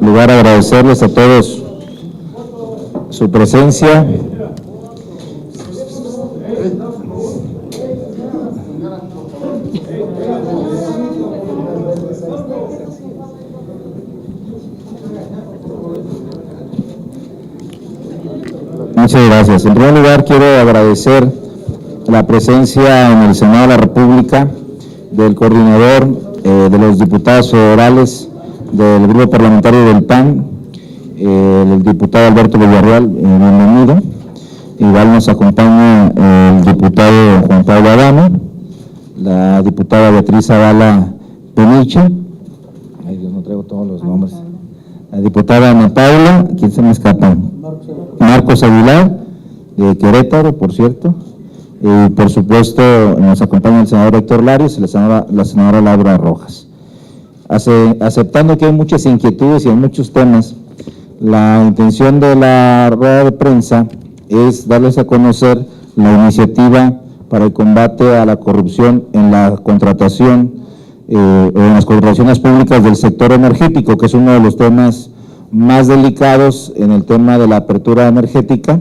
lugar agradecerles a todos su presencia. Muchas gracias. En primer lugar, quiero agradecer la presencia en el Senado de la República del coordinador de los diputados federales del Grupo Parlamentario del PAN, el diputado Alberto Villarreal, bienvenido. Igual nos acompaña el diputado Juan Pablo Adame, la diputada Beatriz Zavala Peniche, ay Dios, no traigo todos los nombres, la diputada Ana Paula, ¿quién se me escapa? Marcos Aguilar, de Querétaro, por cierto, y por supuesto nos acompaña el senador Héctor Larios y la senadora Laura Rojas. Aceptando que hay muchas inquietudes y hay muchos temas, la intención de la rueda de prensa es darles a conocer la iniciativa para el combate a la corrupción en la contratación o en las contrataciones públicas del sector energético, que es uno de los temas más delicados en el tema de la apertura energética.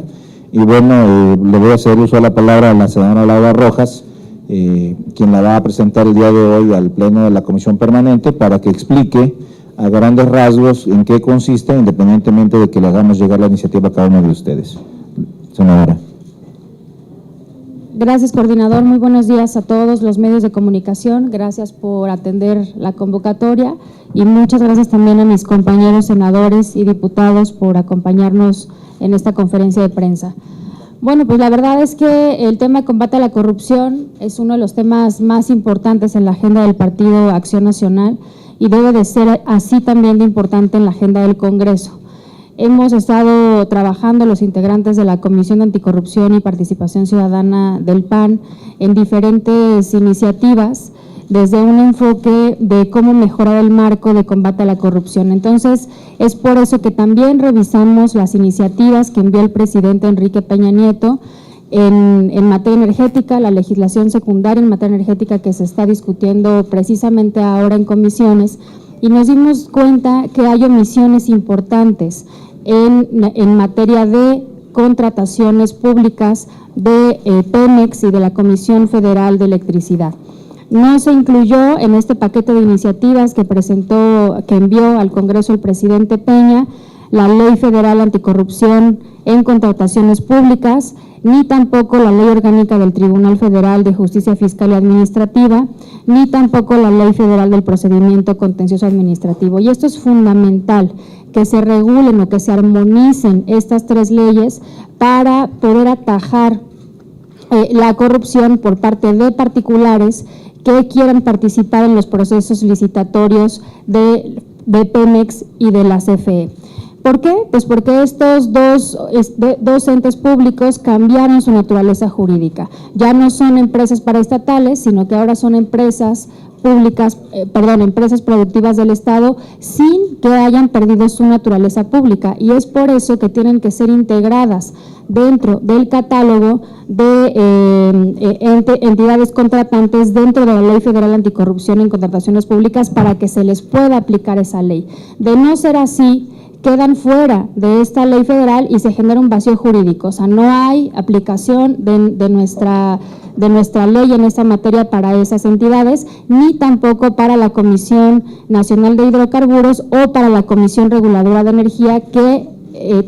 Y bueno, le voy a hacer uso de la palabra a la senadora Laura Rojas, quien la va a presentar el día de hoy al Pleno de la Comisión Permanente para que explique a grandes rasgos en qué consiste, independientemente de que le hagamos llegar la iniciativa a cada uno de ustedes. Senadora. Gracias, coordinador. Muy buenos días a todos los medios de comunicación. Gracias por atender la convocatoria y muchas gracias también a mis compañeros senadores y diputados por acompañarnos en esta conferencia de prensa. Bueno, pues la verdad es que el tema de combate a la corrupción es uno de los temas más importantes en la agenda del Partido Acción Nacional y debe de ser así también de importante en la agenda del Congreso. Hemos estado trabajando los integrantes de la Comisión de Anticorrupción y Participación Ciudadana del PAN en diferentes iniciativas desde un enfoque de cómo mejorar el marco de combate a la corrupción. Entonces, es por eso que también revisamos las iniciativas que envió el presidente Enrique Peña Nieto en materia energética, la legislación secundaria en materia energética que se está discutiendo precisamente ahora en comisiones, y nos dimos cuenta que hay omisiones importantes en materia de contrataciones públicas de Pemex y de la Comisión Federal de Electricidad. No se incluyó en este paquete de iniciativas que envió al Congreso el presidente Peña, la Ley Federal Anticorrupción en Contrataciones Públicas, ni tampoco la Ley Orgánica del Tribunal Federal de Justicia Fiscal y Administrativa, ni tampoco la Ley Federal del Procedimiento Contencioso Administrativo. Y esto es fundamental, que se regulen o que se armonicen estas tres leyes para poder atajar la corrupción por parte de particulares que quieran participar en los procesos licitatorios de Pemex y de la CFE. ¿Por qué? Pues porque estos dos entes públicos cambiaron su naturaleza jurídica. Ya no son empresas paraestatales, sino que ahora son empresas públicas, empresas productivas del Estado sin que hayan perdido su naturaleza pública, y es por eso que tienen que ser integradas dentro del catálogo de entidades contratantes dentro de la Ley Federal Anticorrupción en Contrataciones Públicas para que se les pueda aplicar esa ley. De no ser así, quedan fuera de esta ley federal y se genera un vacío jurídico. O sea, no hay aplicación de nuestra ley en esta materia para esas entidades, ni tampoco para la Comisión Nacional de Hidrocarburos o para la Comisión Reguladora de Energía, que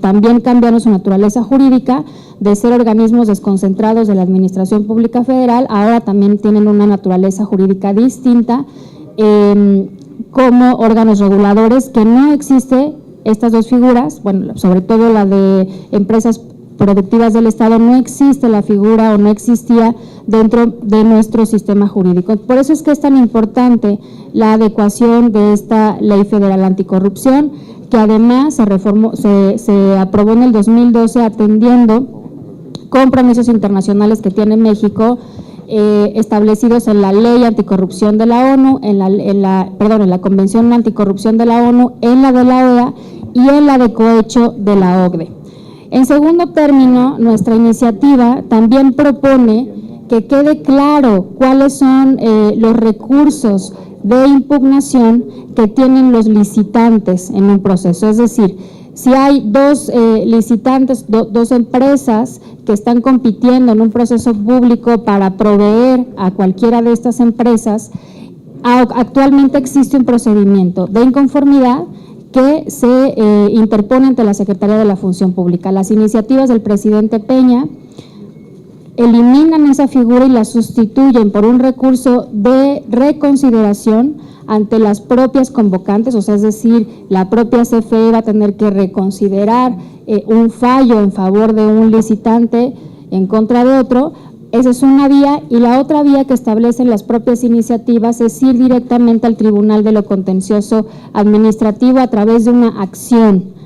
también cambiaron su naturaleza jurídica de ser organismos desconcentrados de la Administración Pública Federal, ahora también tienen una naturaleza jurídica distinta como órganos reguladores, que no existe estas dos figuras, bueno, sobre todo la de empresas productivas del Estado, no existe la figura o no existía dentro de nuestro sistema jurídico. Por eso es que es tan importante la adecuación de esta Ley Federal Anticorrupción, que además se aprobó en el 2012 atendiendo compromisos internacionales que tiene México, establecidos en la Ley Anticorrupción de la ONU, en la Convención Anticorrupción de la ONU, en la de la OEA y en la de cohecho de la OCDE. En segundo término, nuestra iniciativa también propone que quede claro cuáles son los recursos de impugnación que tienen los licitantes en un proceso. Es decir, si hay dos licitantes, dos empresas que están compitiendo en un proceso público para proveer a cualquiera de estas empresas, actualmente existe un procedimiento de inconformidad que se interpone ante la Secretaría de la Función Pública. Las iniciativas del presidente Peña eliminan esa figura y la sustituyen por un recurso de reconsideración ante las propias convocantes, o sea, es decir, la propia CFE va a tener que reconsiderar un fallo en favor de un licitante en contra de otro. Esa es una vía, y la otra vía que establecen las propias iniciativas es ir directamente al Tribunal de lo Contencioso Administrativo a través de una acción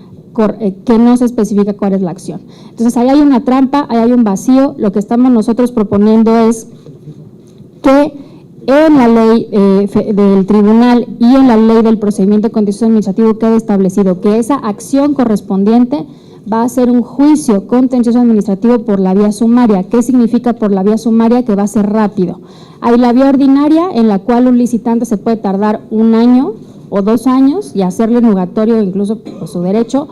que no se especifica cuál es la acción. Entonces, ahí hay una trampa, ahí hay un vacío. Lo que estamos nosotros proponiendo es que en la ley del tribunal y en la ley del procedimiento contencioso administrativo quede establecido que esa acción correspondiente va a ser un juicio contencioso administrativo por la vía sumaria. ¿Qué significa por la vía sumaria? Que va a ser rápido. Hay la vía ordinaria, en la cual un licitante se puede tardar 1 año o 2 años y hacerle nugatorio incluso por su derecho,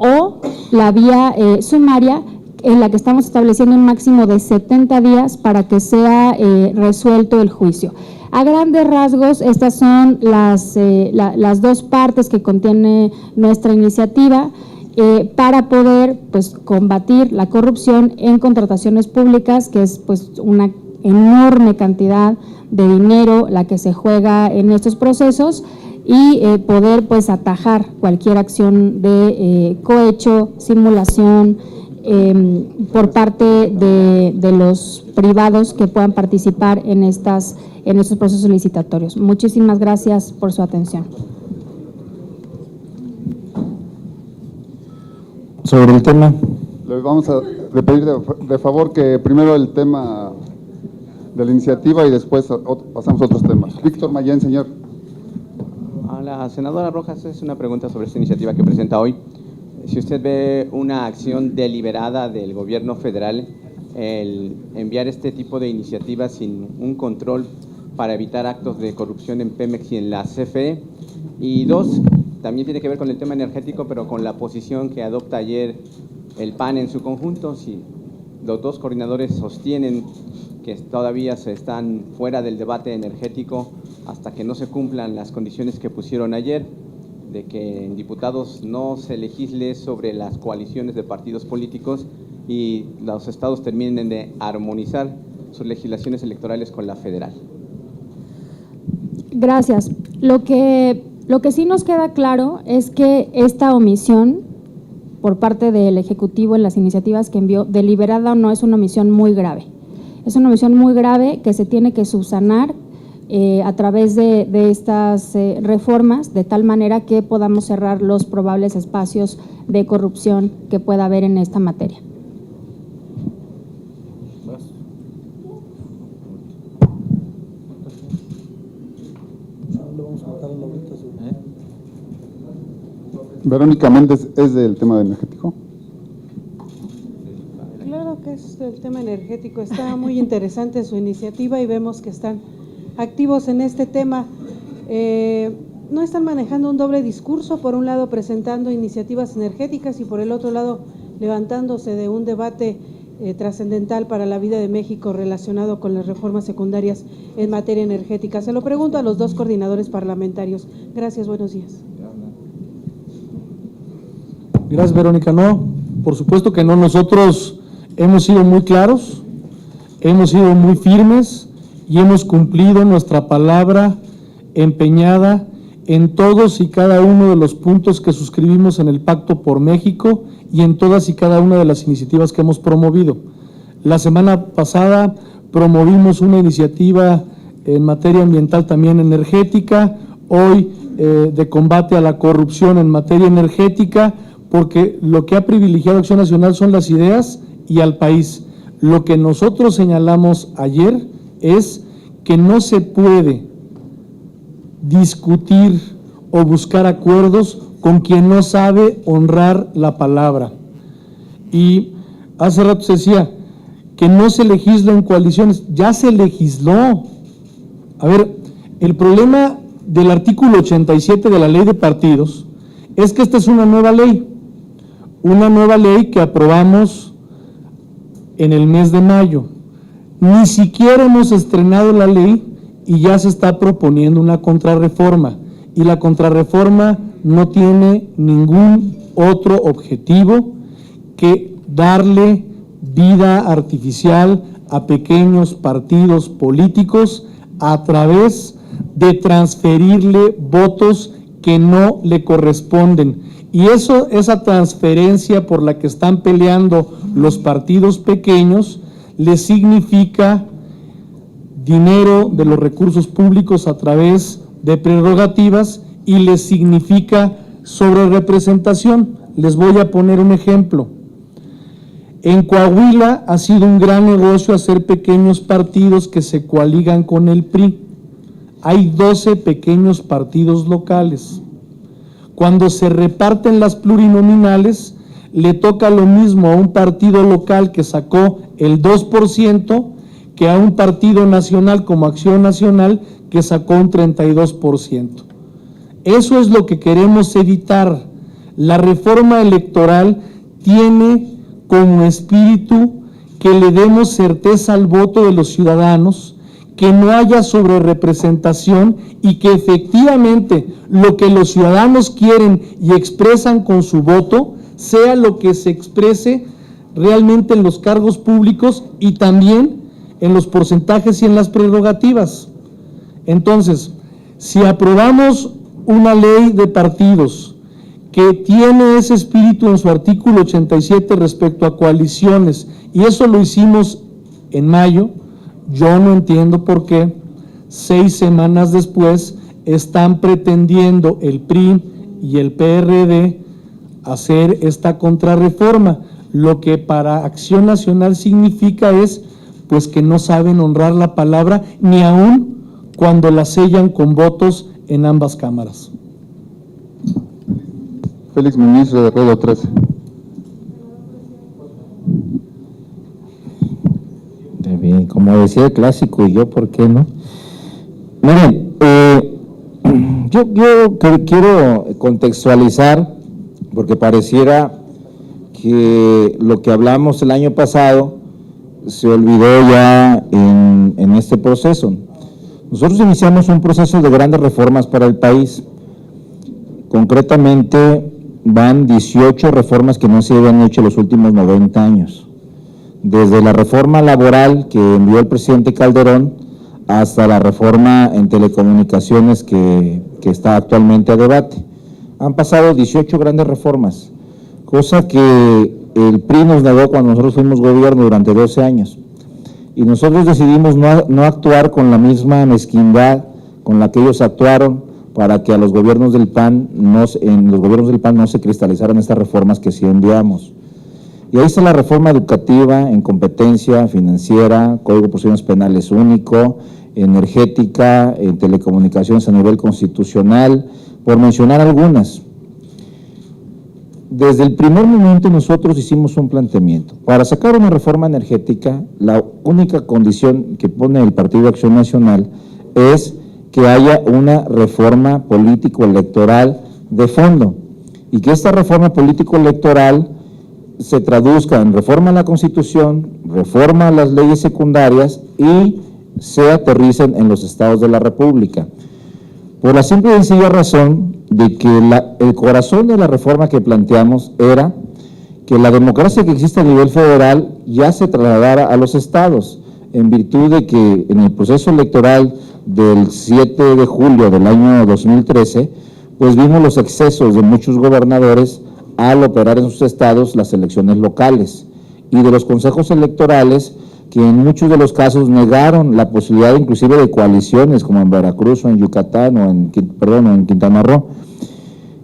o la vía sumaria, en la que estamos estableciendo un máximo de 70 días para que sea resuelto el juicio. A grandes rasgos, estas son las dos partes que contiene nuestra iniciativa para poder pues combatir la corrupción en contrataciones públicas, que es pues una enorme cantidad de dinero la que se juega en estos procesos, y poder pues atajar cualquier acción de cohecho, simulación por parte de los privados que puedan participar en estos procesos licitatorios. Muchísimas gracias por su atención. Sobre el tema. Les vamos a pedir de favor que primero el tema de la iniciativa y después pasamos a otros temas. Víctor Mayén, señor. A la senadora Rojas, es una pregunta sobre esta iniciativa que presenta hoy. Si usted ve una acción deliberada del gobierno federal el enviar este tipo de iniciativas sin un control para evitar actos de corrupción en Pemex y en la CFE. Y dos, también tiene que ver con el tema energético, pero con la posición que adopta ayer el PAN en su conjunto. Si los dos coordinadores sostienen que todavía se están fuera del debate energético hasta que no se cumplan las condiciones que pusieron ayer, de que en diputados no se legisle sobre las coaliciones de partidos políticos y los estados terminen de armonizar sus legislaciones electorales con la federal. Gracias. Lo que sí nos queda claro es que esta omisión por parte del Ejecutivo en las iniciativas que envió, deliberada o no, es una omisión muy grave. Es una omisión muy grave que se tiene que subsanar a través de estas reformas, de tal manera que podamos cerrar los probables espacios de corrupción que pueda haber en esta materia. Verónica Méndez, ¿es del tema energético? Claro que es del tema energético. Está muy interesante su iniciativa y vemos que están activos en este tema. No están manejando un doble discurso, por un lado presentando iniciativas energéticas y por el otro lado levantándose de un debate trascendental para la vida de México relacionado con las reformas secundarias en materia energética. Se lo pregunto a los dos coordinadores parlamentarios. Gracias, buenos días. Gracias, Verónica. No, por supuesto que no. Nosotros hemos sido muy claros, hemos sido muy firmes y hemos cumplido nuestra palabra empeñada en todos y cada uno de los puntos que suscribimos en el Pacto por México y en todas y cada una de las iniciativas que hemos promovido. La semana pasada promovimos una iniciativa en materia ambiental, también energética, hoy de combate a la corrupción en materia energética, porque lo que ha privilegiado Acción Nacional son las ideas y al país. Lo que nosotros señalamos ayer es que no se puede discutir o buscar acuerdos con quien no sabe honrar la palabra. Y hace rato se decía que no se legisla en coaliciones, ya se legisló. A ver, El problema del artículo 87 de la Ley de Partidos es que esta es una nueva ley que aprobamos en el mes de mayo. Ni siquiera hemos estrenado la ley y ya se está proponiendo una contrarreforma, y la contrarreforma no tiene ningún otro objetivo que darle vida artificial a pequeños partidos políticos a través de transferirle votos que no le corresponden. Y esa transferencia por la que están peleando los partidos pequeños les significa dinero de los recursos públicos a través de prerrogativas y les significa sobrerepresentación. Les voy a poner un ejemplo. En Coahuila ha sido un gran negocio hacer pequeños partidos que se coaligan con el PRI. Hay 12 pequeños partidos locales. Cuando se reparten las plurinominales, le toca lo mismo a un partido local que sacó el 2% que a un partido nacional como Acción Nacional que sacó un 32%. Eso es lo que queremos evitar. La reforma electoral tiene como espíritu que le demos certeza al voto de los ciudadanos, que no haya sobrerepresentación y que efectivamente lo que los ciudadanos quieren y expresan con su voto sea lo que se exprese realmente en los cargos públicos y también en los porcentajes y en las prerrogativas. Entonces, si aprobamos una ley de partidos que tiene ese espíritu en su artículo 87 respecto a coaliciones, y eso lo hicimos en mayo, yo no entiendo por qué 6 semanas después están pretendiendo el PRI y el PRD hacer esta contrarreforma. Lo que para Acción Nacional significa es pues que no saben honrar la palabra ni aún cuando la sellan con votos en ambas cámaras. Félix Muñiz, redactor 13. Bien, como decía el clásico, y yo, ¿por qué no? Miren, yo quiero contextualizar, porque pareciera que lo que hablamos el año pasado se olvidó ya en este proceso. Nosotros iniciamos un proceso de grandes reformas para el país. Concretamente, van 18 reformas que no se habían hecho en los últimos 90 años. Desde la reforma laboral que envió el presidente Calderón hasta la reforma en telecomunicaciones que está actualmente a debate. Han pasado 18 grandes reformas, cosa que el PRI nos negó cuando nosotros fuimos gobierno durante 12 años. Y nosotros decidimos no actuar con la misma mezquindad con la que ellos actuaron para que a los gobiernos del PAN no se cristalizaran estas reformas que sí enviamos. Y ahí está la reforma educativa en competencia financiera, Código de Procedimientos Penales único, energética, en telecomunicaciones a nivel constitucional, por mencionar algunas. Desde el primer momento nosotros hicimos un planteamiento. Para sacar una reforma energética, la única condición que pone el Partido de Acción Nacional es que haya una reforma político-electoral de fondo y que esta reforma político-electoral se traduzca en reforma a la Constitución, reforma a las leyes secundarias y se aterricen en los estados de la República. Por la simple y sencilla razón de que el corazón de la reforma que planteamos era que la democracia que existe a nivel federal ya se trasladara a los estados, en virtud de que en el proceso electoral del 7 de julio del año 2013, pues vimos los excesos de muchos gobernadores al operar en sus estados las elecciones locales y de los consejos electorales que en muchos de los casos negaron la posibilidad inclusive de coaliciones como en Veracruz o en Yucatán o en Quintana Roo.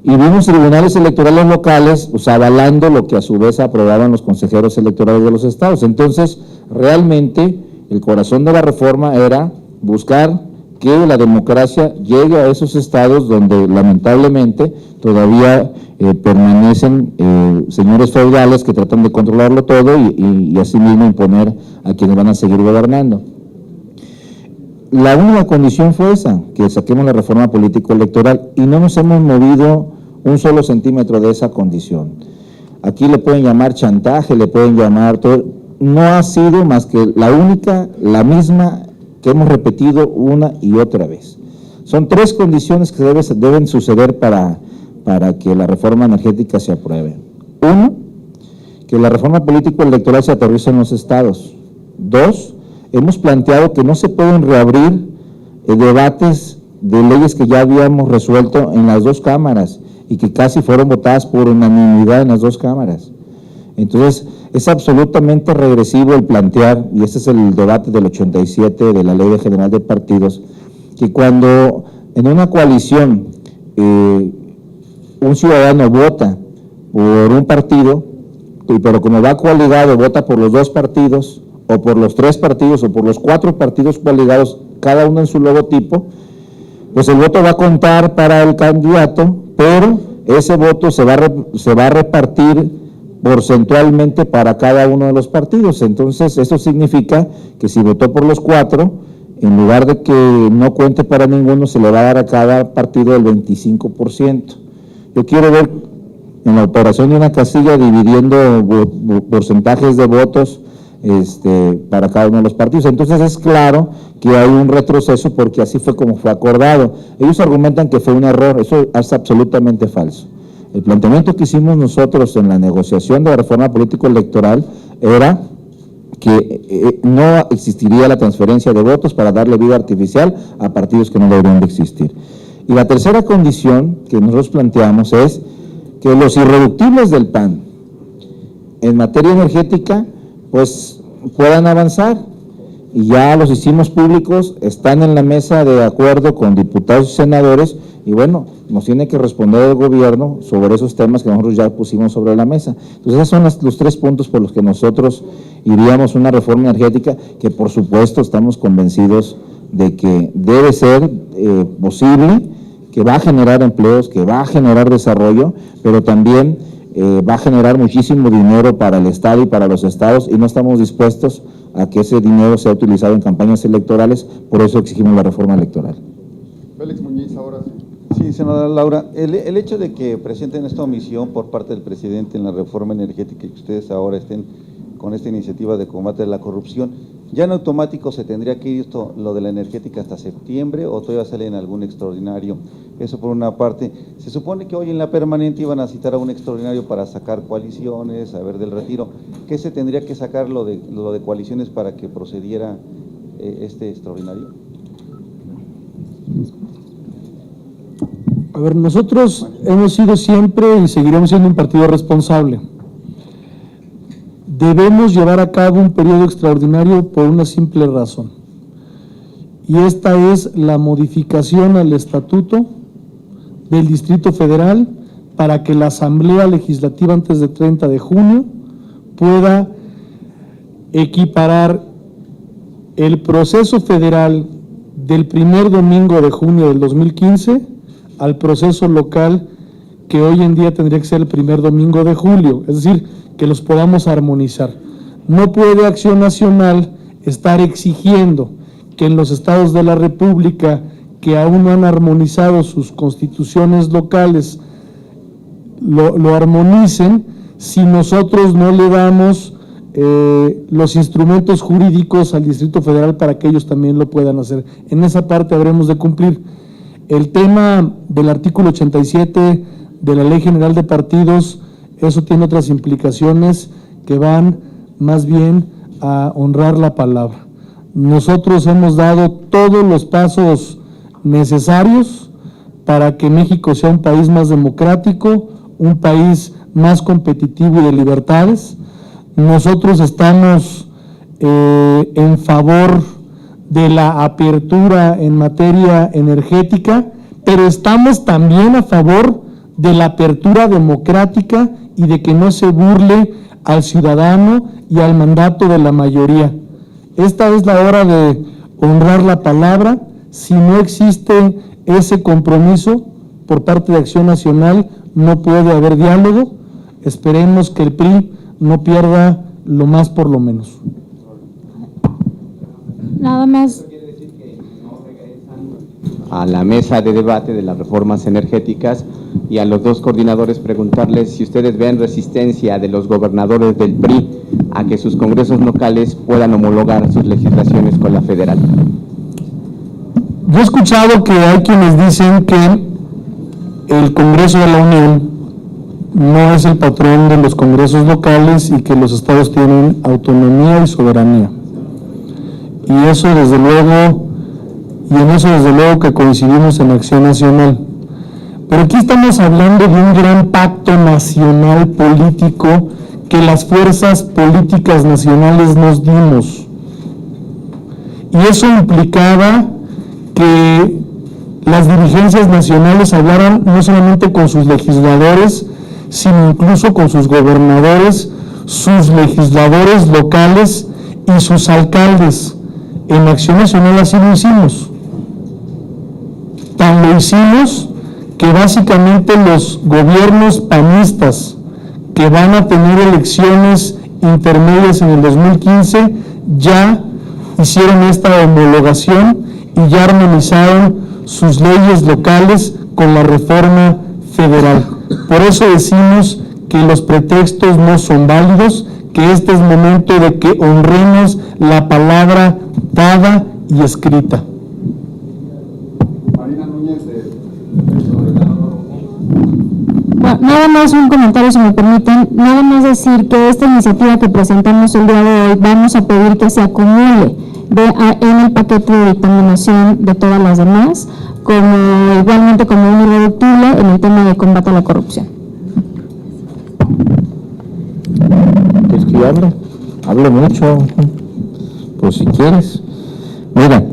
Y vimos tribunales electorales locales avalando lo que a su vez aprobaban los consejeros electorales de los estados. Entonces, realmente el corazón de la reforma era buscar que la democracia llegue a esos estados donde lamentablemente todavía permanecen señores feudales que tratan de controlarlo todo y así mismo imponer a quienes van a seguir gobernando. la única condición fue esa, que saquemos la reforma político-electoral, y no nos hemos movido un solo centímetro de esa condición. Aquí le pueden llamar chantaje, le pueden llamar todo, no ha sido más que la única, la misma que hemos repetido una y otra vez. Son 3 condiciones que deben suceder para que la reforma energética se apruebe. 1, que la reforma político-electoral se aterrice en los estados. 2, hemos planteado que no se pueden reabrir debates de leyes que ya habíamos resuelto en las 2 cámaras y que casi fueron votadas por unanimidad en las 2 cámaras. Entonces, es absolutamente regresivo el plantear, y ese es el debate del 87 de la Ley General de Partidos, que cuando en una coalición un ciudadano vota por un partido, pero como va coaligado, vota por los 2 partidos, o por los 3 partidos, o por los 4 partidos coaligados, cada uno en su logotipo, pues el voto va a contar para el candidato, pero ese voto se va a repartir porcentualmente para cada uno de los partidos. Entonces, eso significa que si votó por los 4, en lugar de que no cuente para ninguno, se le va a dar a cada partido el 25%. Yo quiero ver en la operación de una casilla dividiendo porcentajes de votos para cada uno de los partidos. Entonces es claro que hay un retroceso porque así fue como fue acordado. Ellos argumentan que fue un error, eso es absolutamente falso. El planteamiento que hicimos nosotros en la negociación de la reforma político-electoral era que no existiría la transferencia de votos para darle vida artificial a partidos que no deberían de existir. Y la tercera condición que nosotros planteamos es que los irreductibles del PAN en materia energética pues puedan avanzar, y ya los hicimos públicos, están en la mesa de acuerdo con diputados y senadores, y bueno, nos tiene que responder el gobierno sobre esos temas que nosotros ya pusimos sobre la mesa. Entonces esos son los 3 puntos por los que nosotros iríamos a una reforma energética que por supuesto estamos convencidos de que debe ser posible, que va a generar empleos, que va a generar desarrollo, pero también va a generar muchísimo dinero para el Estado y para los estados, y no estamos dispuestos a que ese dinero sea utilizado en campañas electorales, por eso exigimos la reforma electoral. Félix Muñiz, ahora sí. Sí, senadora Laura, el hecho de que presenten esta omisión por parte del presidente en la reforma energética y que ustedes ahora estén con esta iniciativa de combate a la corrupción, ¿ya en automático se tendría que ir lo de la energética hasta septiembre o todavía sale en algún extraordinario? Eso por una parte. Se supone que hoy en la permanente iban a citar a un extraordinario para sacar coaliciones, a ver del retiro. ¿Qué se tendría que sacar lo de coaliciones para que procediera este extraordinario? A ver, nosotros hemos sido siempre y seguiremos siendo un partido responsable. Debemos llevar a cabo un periodo extraordinario por una simple razón, y esta es la modificación al estatuto del Distrito Federal para que la Asamblea Legislativa antes del 30 de junio pueda equiparar el proceso federal del primer domingo de junio del 2015 al proceso local que hoy en día tendría que ser el primer domingo de julio, es decir, que los podamos armonizar. No puede Acción Nacional estar exigiendo que en los estados de la República que aún no han armonizado sus constituciones locales lo armonicen si nosotros no le damos los instrumentos jurídicos al Distrito Federal para que ellos también lo puedan hacer. En esa parte habremos de cumplir. El tema del artículo 87 de la Ley General de Partidos, eso tiene otras implicaciones que van más bien a honrar la palabra. Nosotros hemos dado todos los pasos necesarios para que México sea un país más democrático, un país más competitivo y de libertades. Nosotros estamos en favor de la apertura en materia energética, pero estamos también a favor de la apertura democrática y de que no se burle al ciudadano y al mandato de la mayoría. Esta es la hora de honrar la palabra. Si no existe ese compromiso por parte de Acción Nacional, no puede haber diálogo. Esperemos que el PRI no pierda lo más por lo menos. Nada más. a la mesa de debate de las reformas energéticas y a los dos coordinadores preguntarles si ustedes ven resistencia de los gobernadores del PRI a que sus congresos locales puedan homologar sus legislaciones con la federal. Yo he escuchado que hay quienes dicen que el Congreso de la Unión no es el patrón de los congresos locales y que los estados tienen autonomía y soberanía. Y eso desde luego, que coincidimos en Acción Nacional. Pero aquí estamos hablando de un gran pacto nacional político que las fuerzas políticas nacionales nos dimos. Y eso implicaba que las dirigencias nacionales hablaran no solamente con sus legisladores, sino incluso con sus gobernadores, sus legisladores locales y sus alcaldes. En Acción Nacional así lo hicimos. Tan lo hicimos que básicamente los gobiernos panistas que van a tener elecciones intermedias en el 2015 ya hicieron esta homologación y ya armonizaron sus leyes locales con la reforma federal. Por eso decimos que los pretextos no son válidos, que este es momento de que honremos la palabra dada y escrita. Marina Núñez, Bueno, nada más un comentario, si me permiten, nada más decir que esta iniciativa que presentamos el día de hoy vamos a pedir que se acumule en el paquete de dictaminación de todas las demás, igualmente como un irreductible en el tema de combate a la corrupción. ¿Quieres que yo hable? Hablo mucho, pues si quieres. Mira,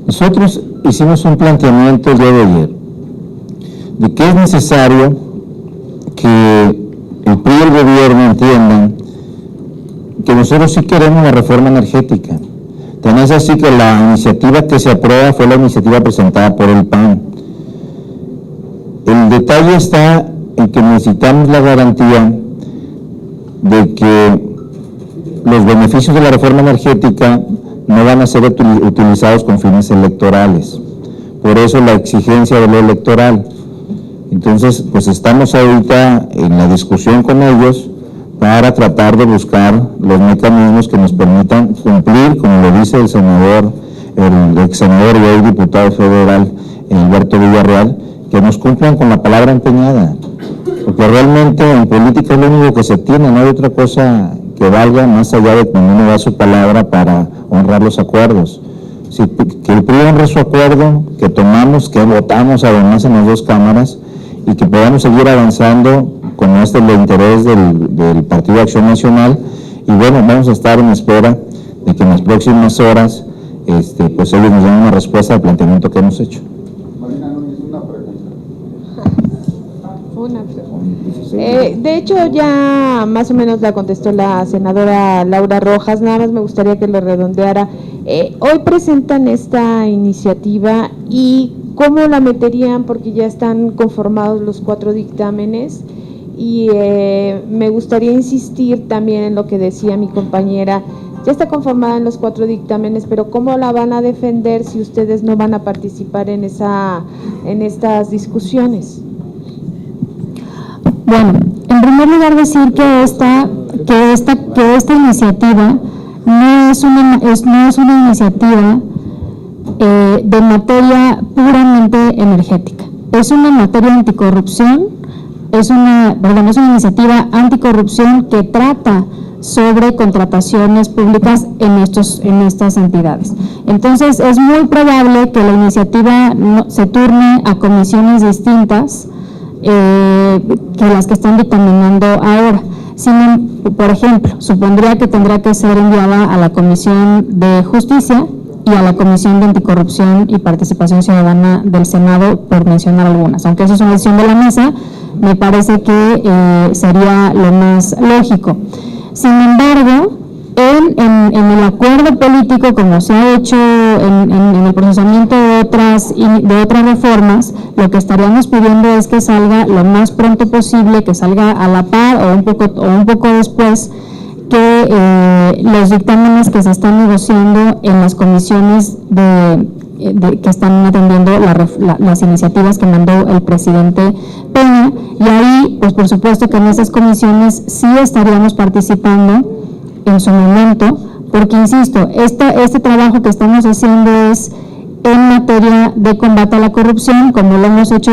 nosotros hicimos un planteamiento el día de ayer de que es necesario que el PRI y el gobierno entiendan que nosotros sí queremos la reforma energética. Tan es así que la iniciativa que se aprueba fue la iniciativa presentada por el PAN. El detalle está en que necesitamos la garantía de que los beneficios de la reforma energética no van a ser utilizados con fines electorales. Por eso la exigencia de lo electoral. Entonces, pues estamos ahorita en la discusión con ellos para tratar de buscar los mecanismos que nos permitan cumplir, como lo dice el senador, el ex senador y hoy diputado federal, Alberto Villarreal, que nos cumplan con la palabra empeñada. Porque realmente en política es lo único que se tiene, no hay otra cosa que valga más allá de cuando uno da su palabra para honrar los acuerdos. Que el PRI honre su acuerdo, que tomamos, que votamos además en las dos cámaras y que podamos seguir avanzando con el interés del Partido de Acción Nacional. Y bueno, vamos a estar en espera de que en las próximas horas pues ellos nos den una respuesta al planteamiento que hemos hecho. Marina Núñez, una pregunta. De hecho, ya más o menos la contestó la senadora Laura Rojas, nada más me gustaría que lo redondeara. Hoy presentan esta iniciativa y ¿cómo la meterían? Porque ya están conformados los 4 dictámenes y me gustaría insistir también en lo que decía mi compañera. Ya está conformada en los 4 dictámenes, pero ¿cómo la van a defender si ustedes no van a participar en estas discusiones? Bueno, en primer lugar decir que esta iniciativa no es una iniciativa de materia puramente energética. Es una materia anticorrupción, es una iniciativa anticorrupción que trata sobre contrataciones públicas en estas entidades. Entonces, es muy probable que la iniciativa se turne a comisiones distintas que las que están dictaminando ahora. Por ejemplo, supondría que tendrá que ser enviada a la Comisión de Justicia y a la Comisión de Anticorrupción y Participación Ciudadana del Senado, por mencionar algunas. Aunque eso es una decisión de la mesa, me parece que sería lo más lógico. Sin embargo, en el acuerdo político, como se ha hecho en el procesamiento de otras reformas, lo que estaríamos pidiendo es que salga lo más pronto posible, que salga a la par o un poco después que los dictámenes que se están negociando en las comisiones que están atendiendo las iniciativas que mandó el presidente Peña, y ahí, pues por supuesto que en esas comisiones sí estaríamos participando en su momento, porque insisto, este trabajo que estamos haciendo es en materia de combate a la corrupción, como lo hemos hecho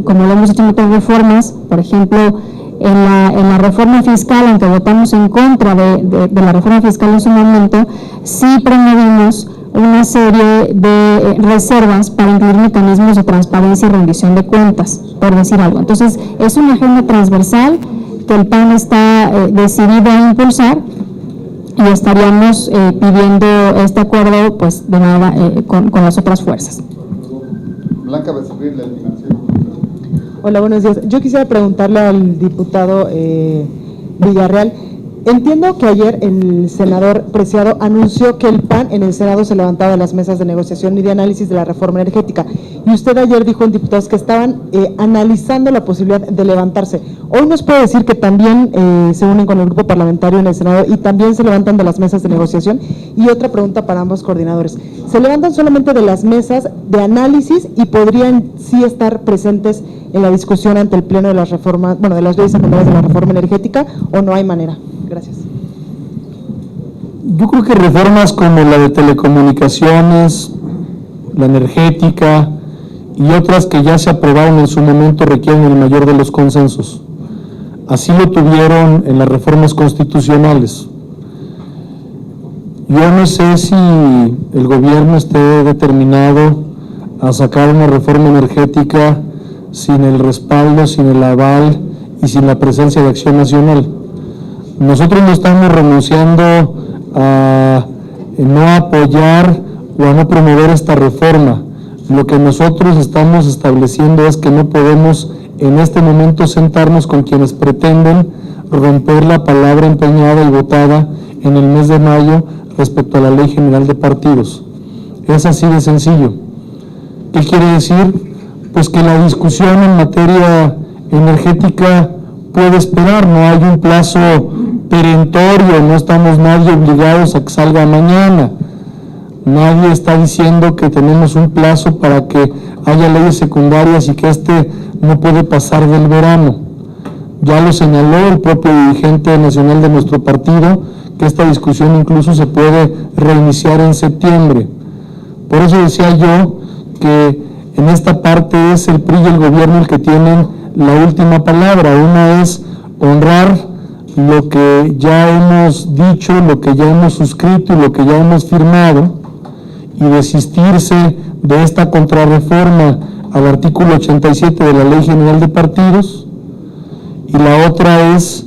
como lo hemos hecho en otras reformas, por ejemplo, en la reforma fiscal, aunque votamos en contra de la reforma fiscal en su momento, sí promovimos una serie de reservas para incluir mecanismos de transparencia y rendición de cuentas, por decir algo. Entonces, es una agenda transversal que el PAN está decidido a impulsar, y estaríamos pidiendo este acuerdo, pues, de nada, con las otras fuerzas. Blanca Becerril, del Financiero. Hola, buenos días. Yo quisiera preguntarle al diputado Villarreal. Entiendo que ayer el senador Preciado anunció que el PAN en el Senado se levantaba de las mesas de negociación y de análisis de la reforma energética. Y usted ayer dijo en diputados que estaban analizando la posibilidad de levantarse. Hoy nos puede decir que también se unen con el grupo parlamentario en el Senado y también se levantan de las mesas de negociación. Y otra pregunta para ambos coordinadores. ¿Se levantan solamente de las mesas de análisis y podrían sí estar presentes en la discusión ante el Pleno de las reformas, bueno, de las leyes secundarias de la reforma energética, o no hay manera? Gracias. Yo creo que reformas como la de telecomunicaciones, la energética y otras que ya se aprobaron en su momento requieren el mayor de los consensos. Así lo tuvieron en las reformas constitucionales. Yo no sé si el gobierno esté determinado a sacar una reforma energética sin el respaldo, sin el aval y sin la presencia de Acción Nacional. Nosotros no estamos renunciando a no apoyar o a no promover esta reforma. Lo que nosotros estamos estableciendo es que no podemos en este momento sentarnos con quienes pretenden romper la palabra empeñada y votada en el mes de mayo respecto a la Ley General de Partidos. Es así de sencillo. ¿Qué quiere decir? Pues que la discusión en materia energética puede esperar, no hay un plazo perentorio, no estamos nadie obligados a que salga mañana. Nadie está diciendo que tenemos un plazo para que haya leyes secundarias y que no puede pasar del verano. Ya lo señaló el propio dirigente nacional de nuestro partido, que esta discusión incluso se puede reiniciar en septiembre. Por eso decía yo que en esta parte es el PRI y el gobierno el que tienen la última palabra. Una es honrar lo que ya hemos dicho, lo que ya hemos suscrito y lo que ya hemos firmado, y desistirse de esta contrarreforma al artículo 87 de la Ley General de Partidos, y la otra es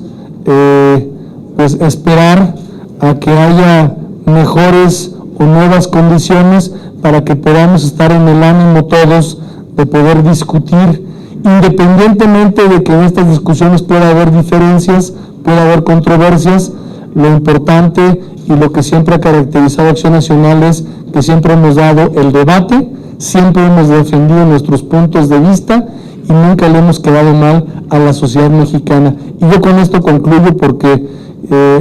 pues esperar a que haya mejores o nuevas condiciones para que podamos estar en el ánimo todos de poder discutir, independientemente de que en estas discusiones pueda haber diferencias, pueda haber controversias. Lo importante y lo que siempre ha caracterizado Acción Nacional es que siempre hemos dado el debate, siempre hemos defendido nuestros puntos de vista y nunca le hemos quedado mal a la sociedad mexicana. Y yo con esto concluyo porque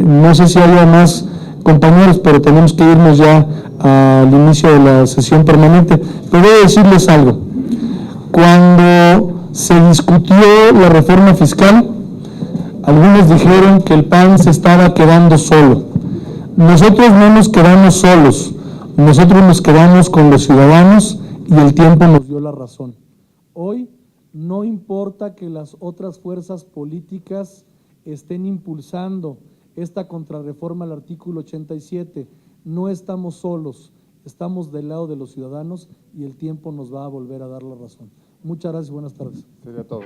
no sé si haya más compañeros, pero tenemos que irnos ya al inicio de la sesión permanente. Pero voy a decirles algo. Cuando se discutió la reforma fiscal, algunos dijeron que el PAN se estaba quedando solo. Nosotros no nos quedamos solos, nosotros nos quedamos con los ciudadanos y el tiempo nos dio la razón. Hoy no importa que las otras fuerzas políticas estén impulsando esta contrarreforma al artículo 87, no estamos solos, estamos del lado de los ciudadanos y el tiempo nos va a volver a dar la razón. Muchas gracias y buenas tardes. Sería todo.